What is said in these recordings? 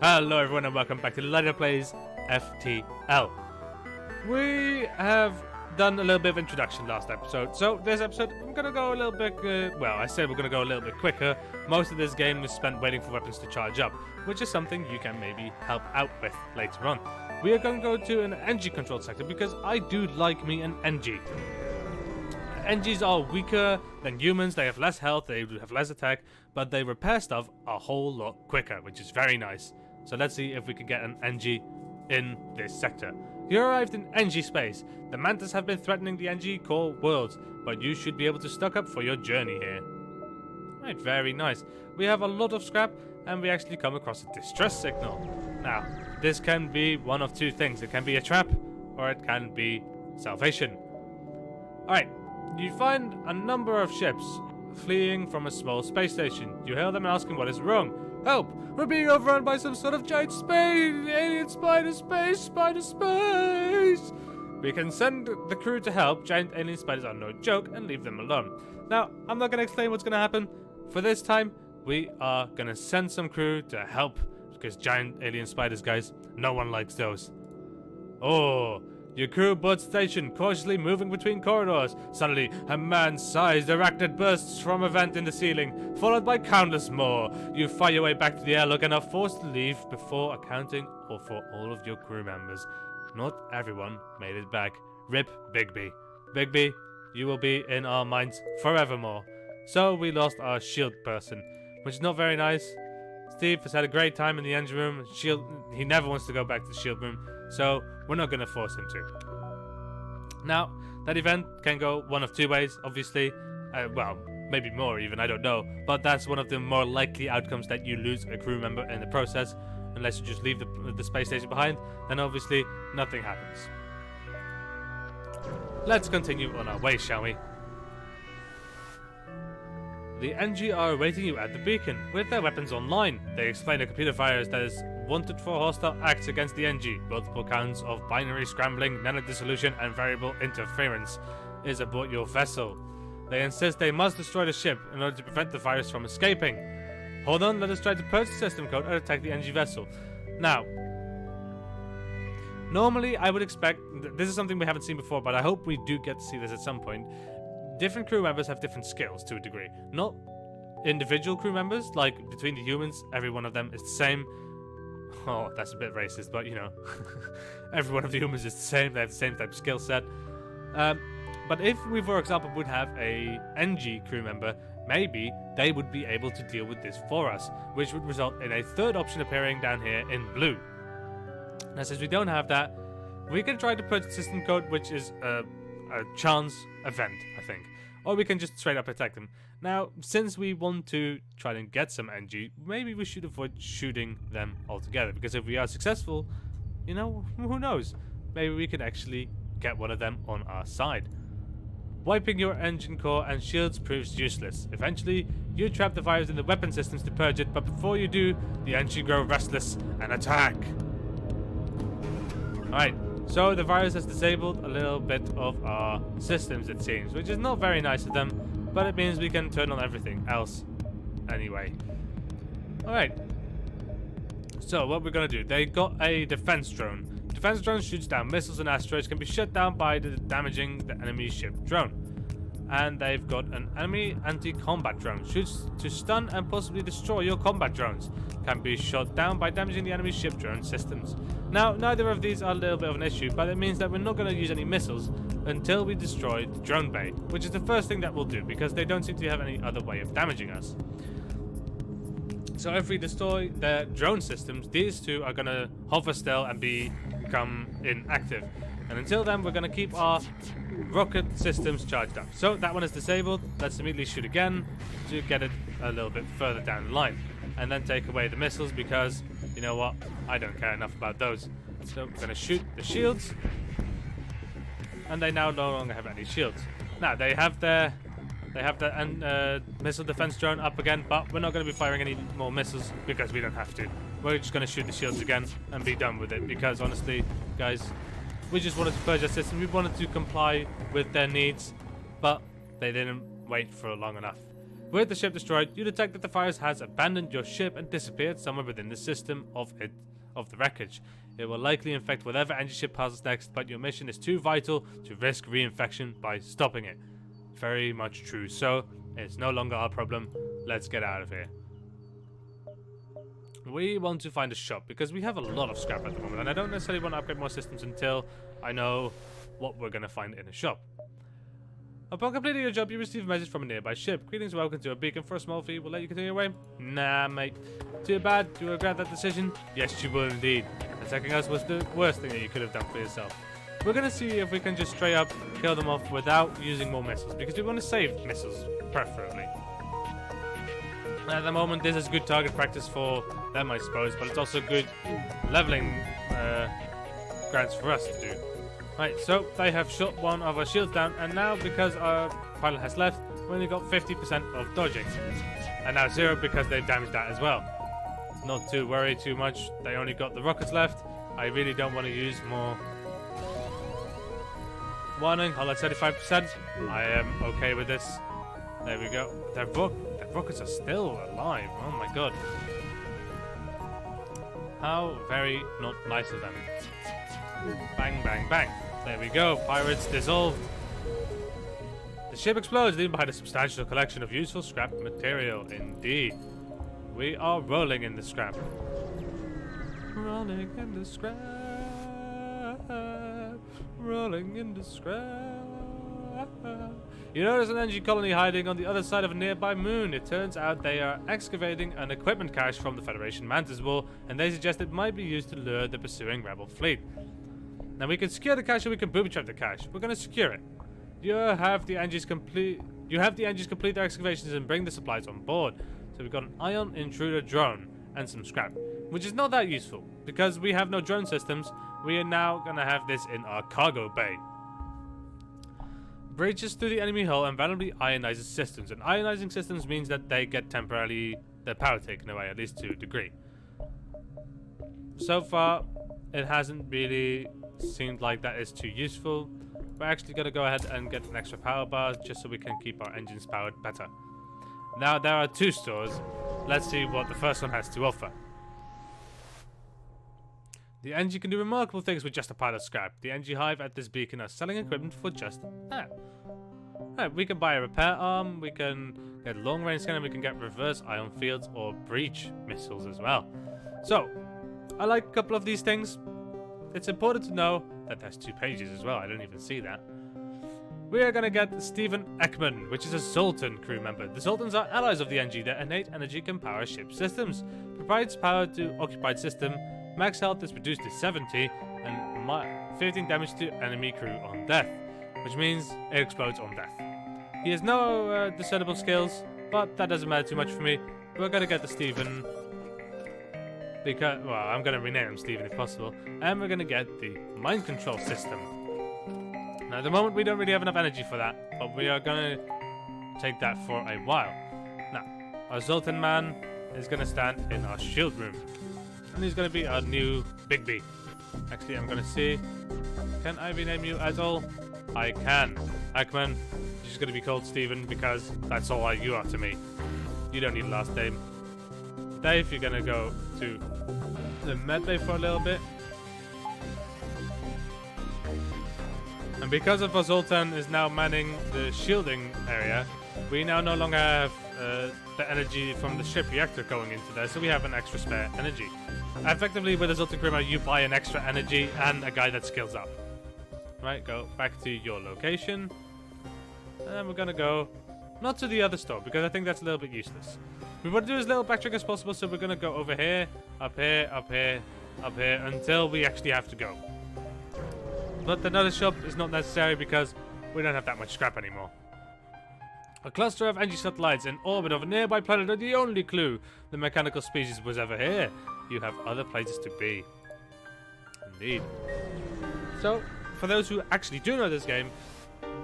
Hello everyone and welcome back to Ladida Plays FTL. We have done a little bit of introduction last episode, so this episode I'm going to go a little bit, well, I said we're going to go a little bit quicker. Most of this game is spent waiting for weapons to charge up, which is something you can maybe help out with later on. We are going to go to an NG controlled sector because I do like me an NG. NGs are weaker than humans, they have less health, they have less attack, but they repair stuff a whole lot quicker, which is very nice. So let's see if we can get an NG in this sector. You arrived in NG space. The Mantis have been threatening the NG core worlds, but you should be able to stock up for your journey here. Right, very nice. We have a lot of scrap, and we actually come across a distress signal. Now, this can be one of two things. It can be a trap, or it can be salvation. Alright, you find a number of ships fleeing from a small space station. You hail them asking what is wrong. Help! We're being overrun by some sort of giant alien spider space! We can send the crew to help. Giant alien spiders are no joke, and leave them alone. Now, I'm not going to explain what's going to happen. For this time, we are going to send some crew to help. Because giant alien spiders, guys, no one likes those. Oh, your crew boards station, cautiously moving between corridors. Suddenly, a man-sized arachnid bursts from a vent in the ceiling, followed by countless more. You fight your way back to the airlock and are forced to leave before accounting for all of your crew members. Not everyone made it back. Rip Bigby. Bigby, you will be in our minds forevermore. So we lost our shield person, which is not very nice. Steve has had a great time in the engine room. He never wants to go back to the shield room, so we're not going to force him to. Now, that event can go one of two ways, obviously. Well, maybe more even, I don't know. But that's one of the more likely outcomes, that you lose a crew member in the process. Unless you just leave the space station behind, then obviously nothing happens. Let's continue on our way, shall we? The NG are awaiting you at the beacon, with their weapons online. They explain a computer virus that is wanted for hostile acts against the NG. Multiple counts of binary scrambling, nanodissolution, and variable interference is aboard your vessel. They insist they must destroy the ship in order to prevent the virus from escaping. Hold on, let us try to purge the system code and attack the NG vessel. Now, normally I would expect, this is something we haven't seen before, but I hope we do get to see this at some point. Different crew members have different skills to a degree. Not individual crew members, like between the humans, every one of them is the same. Oh, that's a bit racist, but you know. Every one of the humans is the same, they have the same type of skill set. But if we, for example, would have a NG crew member, maybe they would be able to deal with this for us, which would result in a third option appearing down here in blue. Now, since we don't have that, we can try to purge the system code, which is a chance event, I think. Or we can just straight up attack them. Now, since we want to try and get some NG, maybe we should avoid shooting them altogether. Because if we are successful, you know, who knows? Maybe we can actually get one of them on our side. Wiping your engine core and shields proves useless. Eventually, you trap the virus in the weapon systems to purge it, but before you do, the NG grow restless and attack. Alright. So the virus has disabled a little bit of our systems, it seems, which is not very nice of them, but it means we can turn on everything else anyway. Alright, so what we're going to do, they got a defense drone. Defense drone shoots down missiles and asteroids, can be shut down by damaging the enemy ship drone. And they've got an enemy anti-combat drone, shoots to stun and possibly destroy your combat drones, can be shot down by damaging the enemy ship drone systems. Now, neither of these are a little bit of an issue, but it means that we're not going to use any missiles until we destroy the drone bay, which is the first thing that we'll do, because they don't seem to have any other way of damaging us. So if we destroy their drone systems, these two are going to hover still and become inactive. And until then, we're going to keep our rocket systems charged up. So that one is disabled. Let's immediately shoot again to get it a little bit further down the line. And then take away the missiles, because, you know what, I don't care enough about those. So we're going to shoot the shields. And they now no longer have any shields. Now, they have their missile defense drone up again, but we're not going to be firing any more missiles because we don't have to. We're just going to shoot the shields again and be done with it, because honestly, guys, we just wanted to purge our system. We wanted to comply with their needs, but they didn't wait for long enough. With the ship destroyed, you detect that the virus has abandoned your ship and disappeared somewhere within the system of the wreckage. It will likely infect whatever engine ship passes next, but your mission is too vital to risk reinfection by stopping it. Very much true. So, it's no longer our problem. Let's get out of here. We want to find a shop because we have a lot of scrap at the moment, and I don't necessarily want to upgrade more systems until I know what we're going to find in a shop. Upon completing your job, you receive a message from a nearby ship. Greetings, welcome to a beacon. For a small fee, we'll let you continue your way. Nah, mate. Too bad. Do you regret that decision? Yes, you will indeed. Attacking us was the worst thing that you could have done for yourself. We're going to see if we can just straight up kill them off without using more missiles, because we want to save missiles, preferably. At the moment, this is good target practice for them, I suppose, but it's also good leveling grants for us to do. Right, so they have shot one of our shields down, and now because our pilot has left, we only got 50% of dodging. And now 0 because they've damaged that as well. Not to worry too much, they only got the rockets left. I really don't want to use more. Warning, hull at 35%. I am okay with this. There we go. Their rockets are still alive. Oh my god. How very not nice of them. Bang, bang, bang. There we go. Pirates dissolved. The ship explodes, leaving behind a substantial collection of useful scrap material. Indeed. We are rolling in the scrap. Rolling in the scrap. Rolling in the scrap. You notice an energy colony hiding on the other side of a nearby moon. It turns out they are excavating an equipment cache from the Federation Mantis War, and they suggest it might be used to lure the pursuing rebel fleet. Now we can secure the cache, or we can booby trap the cache. We're going to secure it. You have the engines complete their excavations and bring the supplies on board. So we've got an ion intruder drone and some scrap, which is not that useful because we have no drone systems. We are now going to have this in our cargo bay. Breaches through the enemy hull and randomly ionizes systems. And ionizing systems means that they get temporarily their power taken away, at least to a degree. So far, it hasn't really seemed like that is too useful. We're actually going to go ahead and get an extra power bar just so we can keep our engines powered better. Now there are 2 stores. Let's see what the first one has to offer. The NG can do remarkable things with just a pile of scrap. The NG Hive at this beacon are selling equipment for just that. Right, we can buy a repair arm, we can get long range scanner, we can get reverse ion fields or breach missiles as well. So, I like a couple of these things. It's important to know that there's 2 pages as well. I don't even see that. We are going to get Stephen Ekman, which is a Zoltan crew member. The Zoltans are allies of the NG. Their innate energy can power ship systems. Provides power to occupied system. Max health is reduced to 70 and 15 damage to enemy crew on death, which means it explodes on death. He has no discernible skills, but that doesn't matter too much for me. We're going to get the Stephen because, well, I'm going to rename him Stephen if possible, and we're going to get the mind control system. Now, at the moment, we don't really have enough energy for that, but we are going to take that for a while. Now, our Zoltan man is going to stand in our shield room, and he's going to be our new Big B. Actually, I'm going to see, can I rename you at all? I can. Ekman, you're just going to be called Stephen because that's all you are to me. You don't need a last name. Dave, you're going to go to the medbay for a little bit. And because of our Zoltan is now manning the shielding area, we now no longer have the energy from the ship reactor going into there, so we have an extra spare energy. Effectively, with a Zoltan crew member, you buy an extra energy and a guy that skills up. Right, go back to your location. And then we're gonna go, not to the other store, because I think that's a little bit useless. We want to do as little backtrack as possible, so we're gonna go over here, up here, up here, up here, until we actually have to go. But another shop is not necessary because we don't have that much scrap anymore. A cluster of energy satellites in orbit of a nearby planet are the only clue the mechanical species was ever here. You have other places to be. Indeed. So, for those who actually do know this game,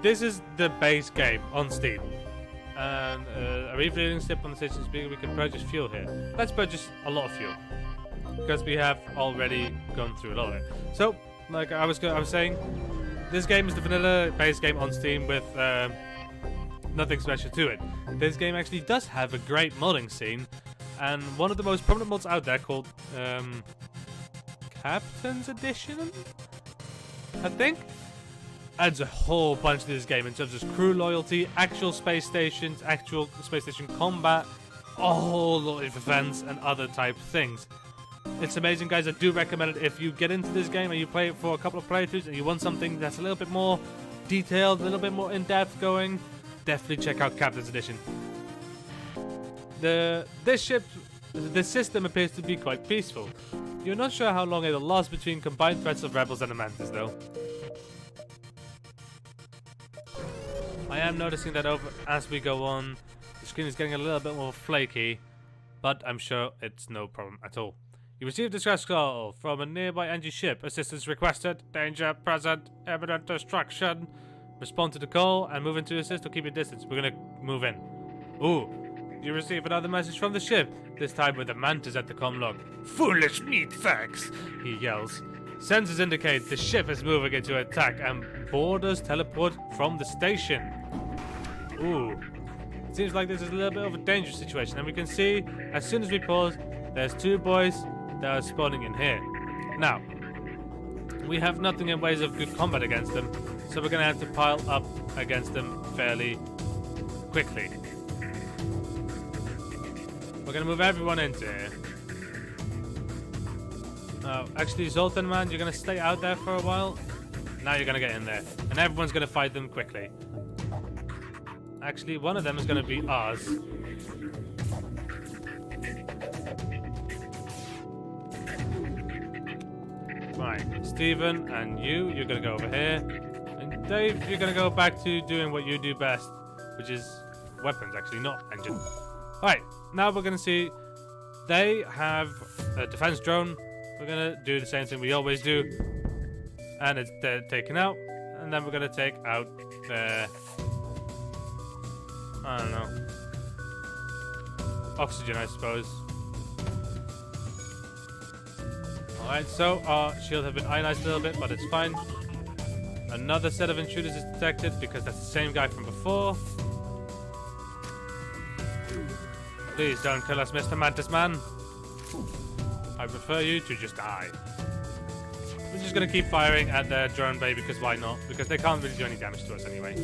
this is the base game on Steam. And a refueling slip on the station speaker, we can purchase fuel here. Let's purchase a lot of fuel, because we have already gone through a lot of it. So, like I was saying, this game is the vanilla base game on Steam with no nothing special to it. This game actually does have a great modding scene, and one of the most prominent mods out there called Captain's Edition, I think, adds a whole bunch to this game in terms of crew loyalty, actual space station combat, a whole lot of events and other type things. It's amazing, guys. I do recommend it if you get into this game and you play it for a couple of playthroughs and you want something that's a little bit more detailed, a little bit more in-depth going, definitely check out Captain's Edition. This system appears to be quite peaceful. You're not sure how long it'll last between combined threats of rebels and the Mantis, though. I am noticing that as we go on, the screen is getting a little bit more flaky, but I'm sure it's no problem at all. You received a distress call from a nearby enemy ship. Assistance requested. Danger present. Imminent destruction. Respond to the call and move in to assist or keep your distance. We're gonna move in. Ooh. You receive another message from the ship, this time with the Mantis at the comm log. Foolish meatfags, he yells. Sensors indicate the ship is moving into attack and boarders teleport from the station. Ooh. It seems like this is a little bit of a dangerous situation, and we can see, as soon as we pause, there's two boys that are spawning in here. Now, we have nothing in ways of good combat against them, so we're gonna have to pile up against them fairly quickly. We're gonna move everyone into here. Actually, Zoltan, man, you're gonna stay out there for a while. Now you're gonna get in there, and everyone's gonna fight them quickly. Actually, one of them is gonna be ours. Right, Stephen and you're gonna go over here, and Dave, you're gonna go back to doing what you do best, which is weapons, actually, not engine. Alright, now we're gonna see they have a defense drone. We're gonna do the same thing we always do, and it's taken out, and then we're gonna take out the, I don't know, oxygen, I suppose. Alright, so our shield have been ionized a little bit, but it's fine. Another set of intruders is detected because that's the same guy from before. Please don't kill us, Mr. Mantis Man. I prefer you to just die. We're just gonna keep firing at their drone bay because why not? Because they can't really do any damage to us anyway.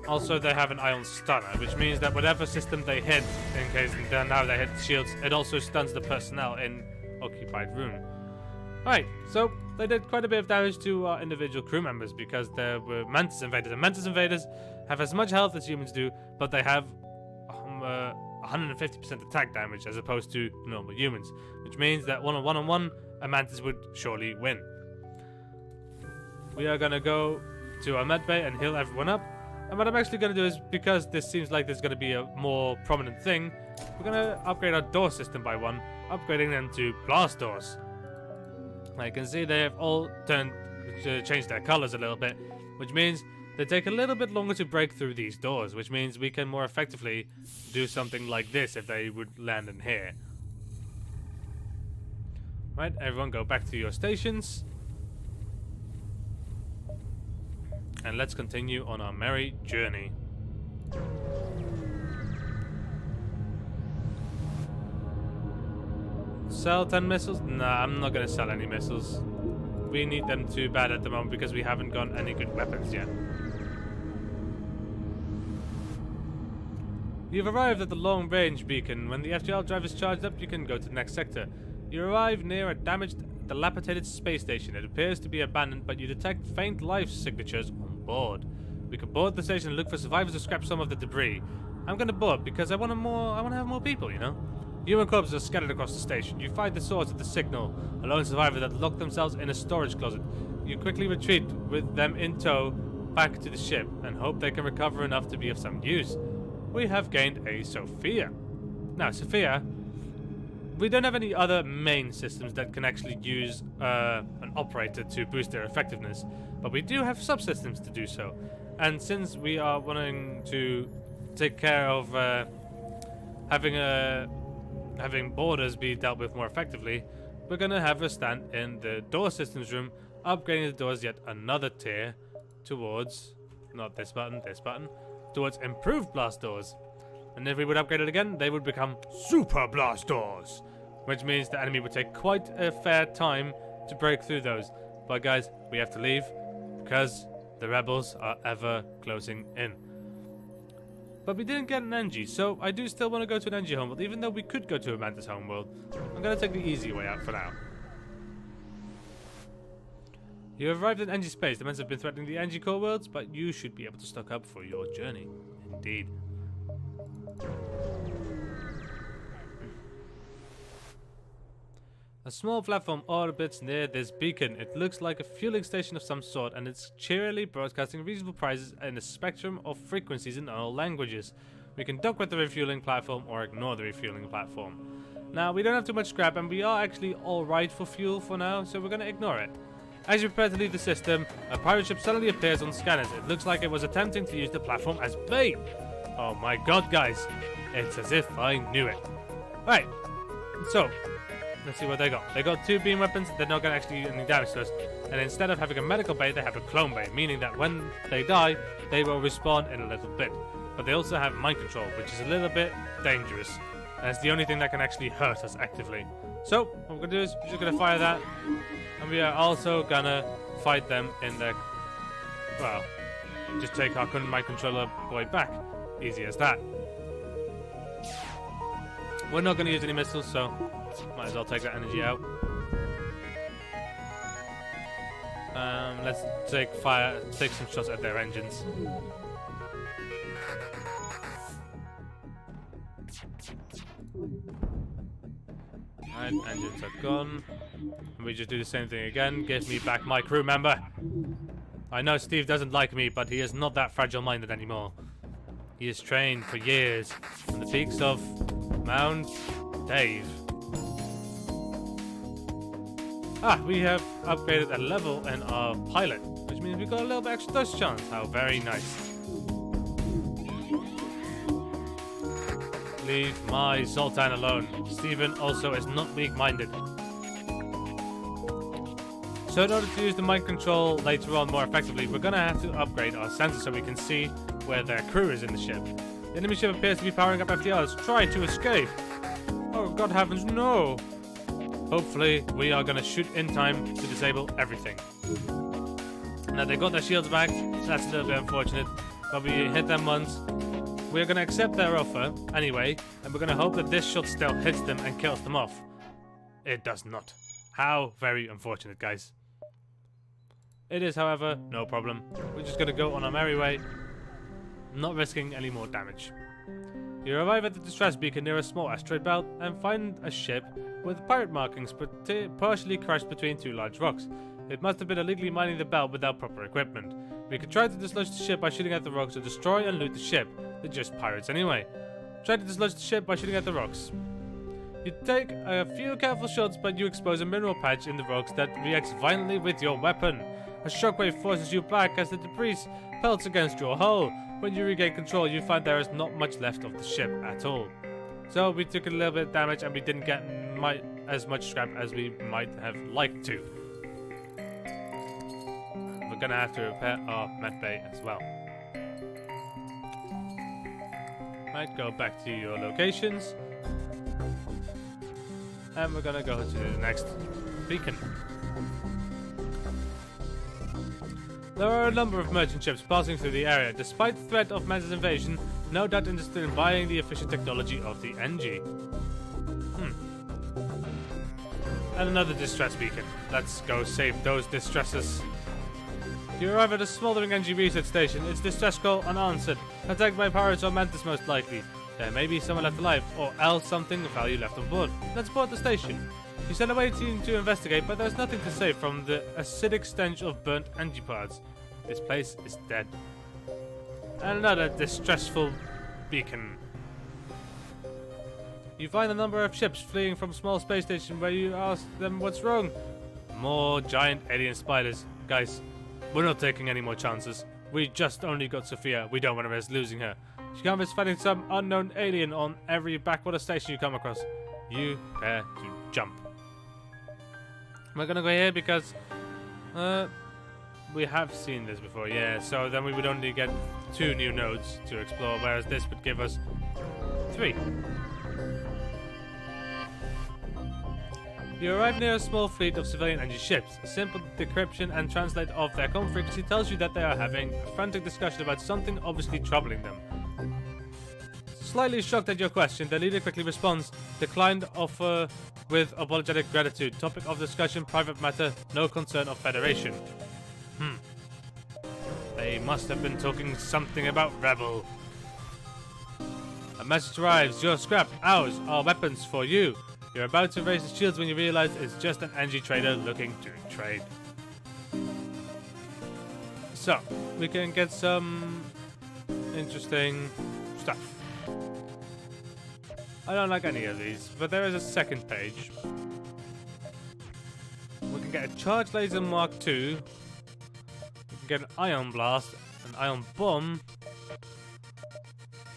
Also, they have an ion stunner, which means that whatever system they hit, in case now they hit shields, it also stuns the personnel in occupied room. Alright, so they did quite a bit of damage to our individual crew members because there were Mantis invaders, and Mantis invaders have as much health as humans do, but they have 150% attack damage as opposed to normal humans, which means that one-on-one, a Mantis would surely win. We are gonna go to our med bay and heal everyone up. And what I'm actually going to do is, because this seems like there's going to be a more prominent thing, we're going to upgrade our door system by one, upgrading them to blast doors. I can see they have all changed their colors a little bit, which means they take a little bit longer to break through these doors, which means we can more effectively do something like this if they would land in here. Right, everyone go back to your stations. And let's continue on our merry journey. Sell 10 missiles? Nah, I'm not gonna sell any missiles. We need them too bad at the moment because we haven't got any good weapons yet. You've arrived at the long-range beacon. When the FTL drive is charged up, you can go to the next sector. You arrive near a damaged, dilapidated space station. It appears to be abandoned, but you detect faint life signatures on board. We can board the station and look for survivors to scrap some of the debris. I'm gonna board because I want to have more people, you know? Human corpses are scattered across the station. You find the source of the signal, a lone survivor that locked themselves in a storage closet. You quickly retreat with them in tow back to the ship and hope they can recover enough to be of some use. We have gained a Sophia. Now, Sophia, we don't have any other main systems that can actually use an operator to boost their effectiveness, but we do have subsystems to do so. And since we are wanting to take care of having borders be dealt with more effectively, we're gonna have her stand in the door systems room, upgrading the doors yet another tier towards, not this button, towards improved blast doors. And if we would upgrade it again, they would become super blast doors, which means the enemy would take quite a fair time to break through those. But guys, we have to leave because the rebels are ever closing in. But we didn't get an NG, so I do still want to go to an NG homeworld, even though we could go to a Mantis homeworld. I'm going to take the easy way out for now. You have arrived in NG space. The men have been threatening the NG core worlds, but you should be able to stock up for your journey. Indeed. A small platform orbits near this beacon. It looks like a fueling station of some sort, and it's cheerily broadcasting reasonable prices in a spectrum of frequencies in all languages. We can dock with the refueling platform or ignore the refueling platform. Now, we don't have too much scrap, and we are actually alright for fuel for now, so we're going to ignore it. As you prepare to leave the system, a pirate ship suddenly appears on scanners. It looks like it was attempting to use the platform as bait. Oh my god, guys. It's as if I knew it. Right, so let's see what they got. They got 2 beam weapons. They're not going to actually do any damage to us. And instead of having a medical bay, they have a clone bay, meaning that when they die, they will respawn in a little bit. But they also have mind control, which is a little bit dangerous. And it's the only thing that can actually hurt us actively. So, what we're going to do is we're just going to fire that. And we are also going to fight them in the... Well, just take our mind controller boy back. Easy as that. We're not going to use any missiles, so might as well take that energy out. Let's take some shots at their engines. Right, engines are gone. And we just do the same thing again. Give me back my crew member. I know Steve doesn't like me, but he is not that fragile-minded anymore. He has trained for years on the peaks of Mount Dave. We have upgraded a level in our pilot, which means we got a little bit extra dose chance. How very nice. Leave my Zoltan alone. Steven also is not weak-minded. So in order to use the mind control later on more effectively, we're going to have to upgrade our sensor so we can see where their crew is in the ship. The enemy ship appears to be powering up FTLs. Try to escape. Oh, God heavens, no. Hopefully, we are going to shoot in time to disable everything. Now, they got their shields back. So that's a little bit unfortunate. But we hit them once. We're going to accept their offer anyway. And we're going to hope that this shot still hits them and kills them off. It does not. How very unfortunate, guys. It is, however, no problem. We're just going to go on our merry way, not risking any more damage. You arrive at the distress beacon near a small asteroid belt and find a ship with pirate markings partially crushed between 2 large rocks. It must have been illegally mining the belt without proper equipment. We could try to dislodge the ship by shooting at the rocks or destroy and loot the ship. They're just pirates anyway. Try to dislodge the ship by shooting at the rocks. You take a few careful shots, but you expose a mineral patch in the rocks that reacts violently with your weapon. A shockwave forces you back as the debris pelts against your hull. When you regain control, you find there is not much left of the ship at all. So we took a little bit of damage and we didn't get as much scrap as we might have liked to. We're gonna have to repair our med bay as well. Right, go back to your locations. And we're gonna go to the next beacon. There are a number of merchant ships passing through the area. Despite the threat of Mantis invasion, no doubt interested in buying the efficient technology of the NG. And another distress beacon. Let's go save those distresses. You arrive at a smoldering NG research station. Its distress call unanswered. Attacked by pirates or Mantis most likely. There may be someone left alive, or else something of value left on board. Let's board the station. You send away a team to investigate, but there's nothing to say from the acidic stench of burnt NG parts. This place is dead. And another distressful beacon. You find a number of ships fleeing from a small space station where you ask them what's wrong. More giant alien spiders. Guys, we're not taking any more chances. We just only got Sophia. We don't want to risk losing her. She can't risk fighting some unknown alien on every backwater station you come across. You dare to jump. We're gonna go here because we have seen this before, yeah. So then we would only get 2 new nodes to explore, whereas this would give us 3. You arrive near a small fleet of civilian energy ships. A simple decryption and translate of their comm frequency tells you that they are having a frantic discussion about something obviously troubling them. Slightly shocked at your question, the leader quickly responds, declined offer with apologetic gratitude. Topic of discussion, private matter, no concern of Federation. They must have been talking something about Rebel. A message arrives, your scrap, ours, our weapons for you. You're about to raise the shields when you realize it's just an energy trader looking to trade. So, we can get some interesting stuff. I don't like any of these, but there is a second page. We can get a charge laser Mark II. We can get an ion blast, an ion bomb.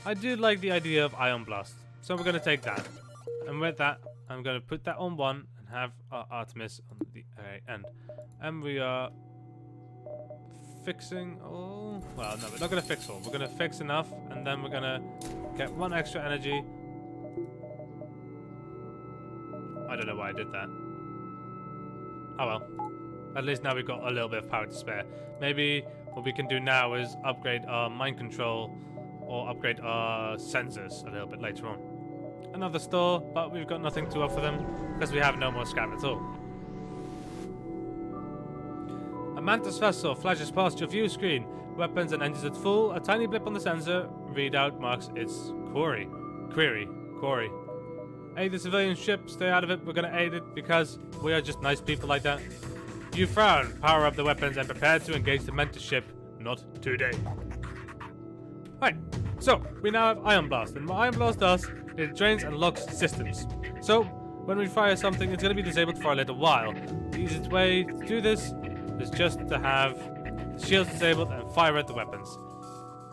I do like the idea of ion blast, so we're going to take that. And with that, I'm going to put that on 1 and have our Artemis on the end. And we are fixing all. Well, no, we're not going to fix all. We're going to fix enough, and then we're going to get 1 extra energy. I don't know why I did that. Oh well. At least now we've got a little bit of power to spare. Maybe what we can do now is upgrade our mind control or upgrade our sensors a little bit later on. Another store, but we've got nothing to offer them because we have no more scrap at all. A Mantis vessel flashes past your view screen. Weapons and engines at full. A tiny blip on the sensor readout marks its quarry. Aid the civilian ship, stay out of it. We're gonna aid it because we are just nice people like that. You frown, power up the weapons and prepare to engage the Mantis ship. Not today. Right, so we now have Ion Blast, and what Ion Blast does, it drains and locks systems. So when we fire something, it's gonna be disabled for a little while. The easiest way to do this is just to have the shields disabled and fire at the weapons.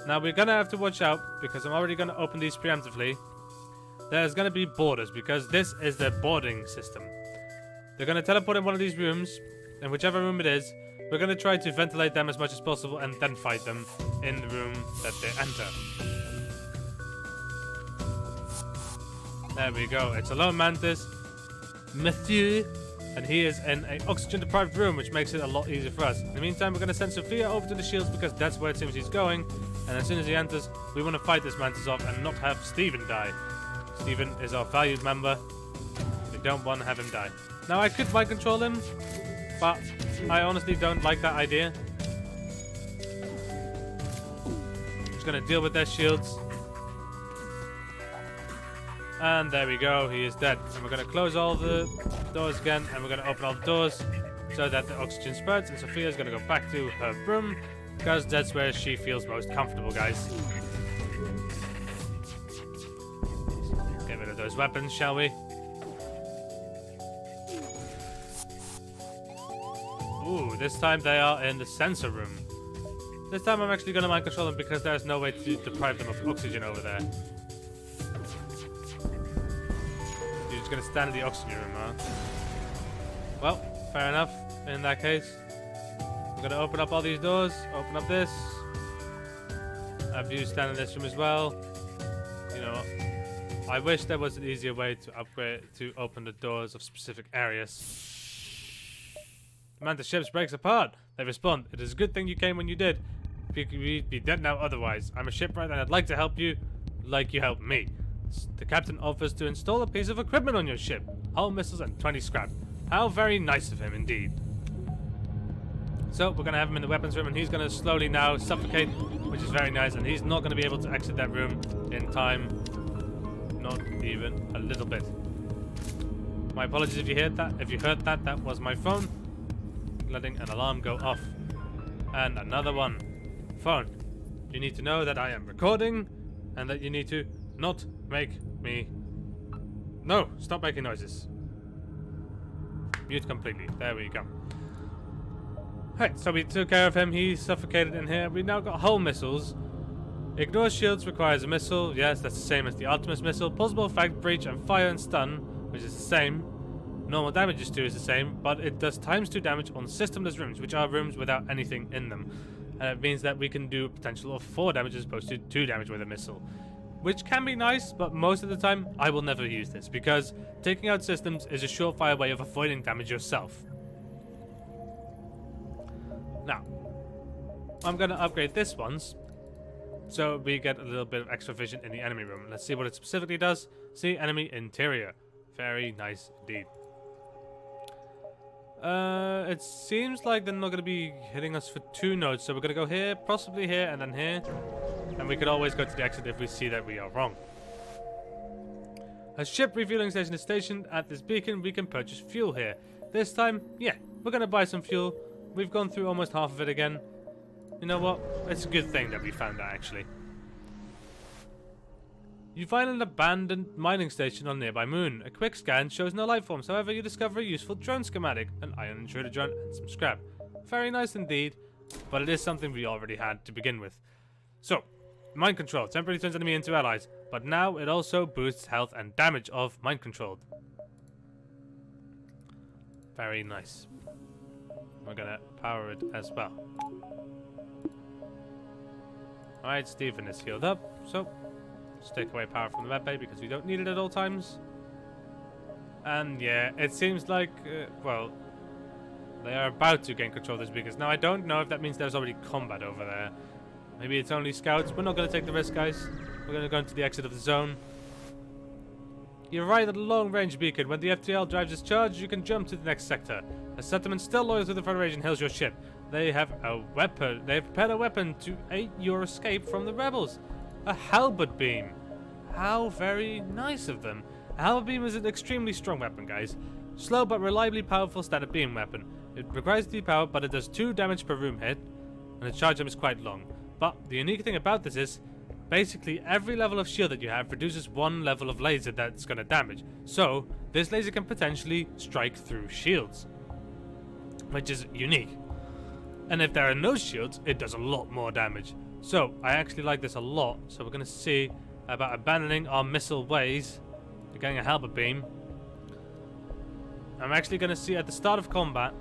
Now we're gonna have to watch out because I'm already gonna open these preemptively. There's gonna be boarders because this is the boarding system. They're gonna teleport in one of these rooms, and whichever room it is, we're gonna try to ventilate them as much as possible and then fight them in the room that they enter. There we go. It's a lone mantis, Mathieu, and he is in an oxygen-deprived room, which makes it a lot easier for us. In the meantime, we're gonna send Sophia over to the shields because that's where it seems he's going. And as soon as he enters, we want to fight this mantis off and not have Steven die. Steven is our valued member. We don't want to have him die. Now, I could mind control him, but I honestly don't like that idea. I'm just going to deal with their shields. And there we go, he is dead. And we're going to close all the doors again, and we're going to open all the doors so that the oxygen spreads, and Sophia's going to go back to her room because that's where she feels most comfortable, guys. Get rid of those weapons, shall we? Ooh, this time they are in the sensor room. This time I'm actually going to mind control them because there's no way to deprive them of oxygen over there. You're just going to stand in the oxygen room, huh? Well, fair enough. In that case, we're going to open up all these doors. Open up this. Have you stand in this room as well. You know, I wish there was an easier way to upgrade to open the doors of specific areas. The Mantis ships breaks apart. They respond. It is a good thing you came when you did. We'd be dead now otherwise. I'm a shipwright and I'd like to help you like you helped me. The captain offers to install a piece of equipment on your ship. Hull missiles and 20 scrap. How very nice of him indeed. So we're going to have him in the weapons room and he's going to slowly now suffocate, which is very nice. And he's not going to be able to exit that room in time. Not even a little bit. My apologies if you heard that. If you heard that, that was my phone letting an alarm go off. And another one. Phone. You need to know that I am recording and that you need to not make me... No, stop making noises. Mute completely. There we go. Right, so we took care of him. He's suffocated in here. We've now got hull missiles. Ignore shields requires a missile. Yes, that's the same as the Artemis missile. Plausible effect, breach, and fire and stun, which is the same. Normal damage is 2 is the same, but it does ×2 damage on systemless rooms, which are rooms without anything in them. And it means that we can do a potential of 4 damage as opposed to 2 damage with a missile. Which can be nice, but most of the time, I will never use this, because taking out systems is a surefire way of avoiding damage yourself. Now, I'm going to upgrade this once, so we get a little bit of extra vision in the enemy room. Let's see what it specifically does. See enemy interior. Very nice indeed. It seems like they're not going to be hitting us for 2 nodes, so we're going to go here, possibly here, and then here. And we could always go to the exit if we see that we are wrong. A ship refueling station is stationed at this beacon. We can purchase fuel here. This time, yeah, we're going to buy some fuel. We've gone through almost half of it again. You know what? It's a good thing that we found that, actually. You find an abandoned mining station on nearby moon. A quick scan shows no life forms. However, you discover a useful drone schematic, an ion intruder drone, and some scrap. Very nice indeed, but it is something we already had to begin with. So, mind control temporarily turns enemy into allies, but now it also boosts health and damage of mind controlled. Very nice. We're gonna power it as well. Alright, Stephen is healed up, so let's take away power from the medbay because we don't need it at all times. And yeah, it seems like, well, they are about to gain control of this beacon. Now I don't know if that means there's already combat over there. Maybe it's only scouts. We're not going to take the risk, guys. We're going to go into the exit of the zone. You arrive at a long-range beacon. When the FTL drives its charge, you can jump to the next sector. A settlement still loyal to the Federation hails your ship. They have a weapon. They have prepared a weapon to aid your escape from the rebels. A halberd beam. How very nice of them. A halberd beam is an extremely strong weapon, guys. Slow but reliably powerful standard beam weapon. It requires to be powered, but it does 2 damage per room hit, and the charge time is quite long. But the unique thing about this is, basically every level of shield that you have reduces 1 level of laser that's going to damage. So, this laser can potentially strike through shields, which is unique. And if there are no shields, it does a lot more damage. So, I actually like this a lot. So we're going to see about abandoning our missile ways. We're getting a halberd beam. I'm actually going to see at the start of combat,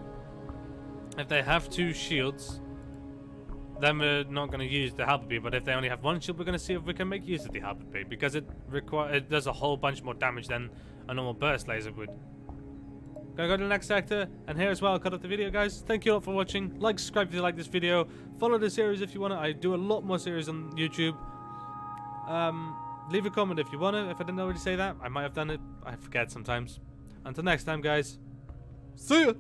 if they have 2 shields, then we're not going to use the halberd beam. But if they only have 1 shield, we're going to see if we can make use of the halberd beam, because it does a whole bunch more damage than a normal burst laser would. Gonna go to the next sector, and here as well, I'll cut off the video, guys. Thank you all for watching. Like, subscribe if you like this video. Follow the series if you want to. I do a lot more series on YouTube. Leave a comment if you want to. If I didn't already say that, I might have done it. I forget sometimes. Until next time, guys. See ya!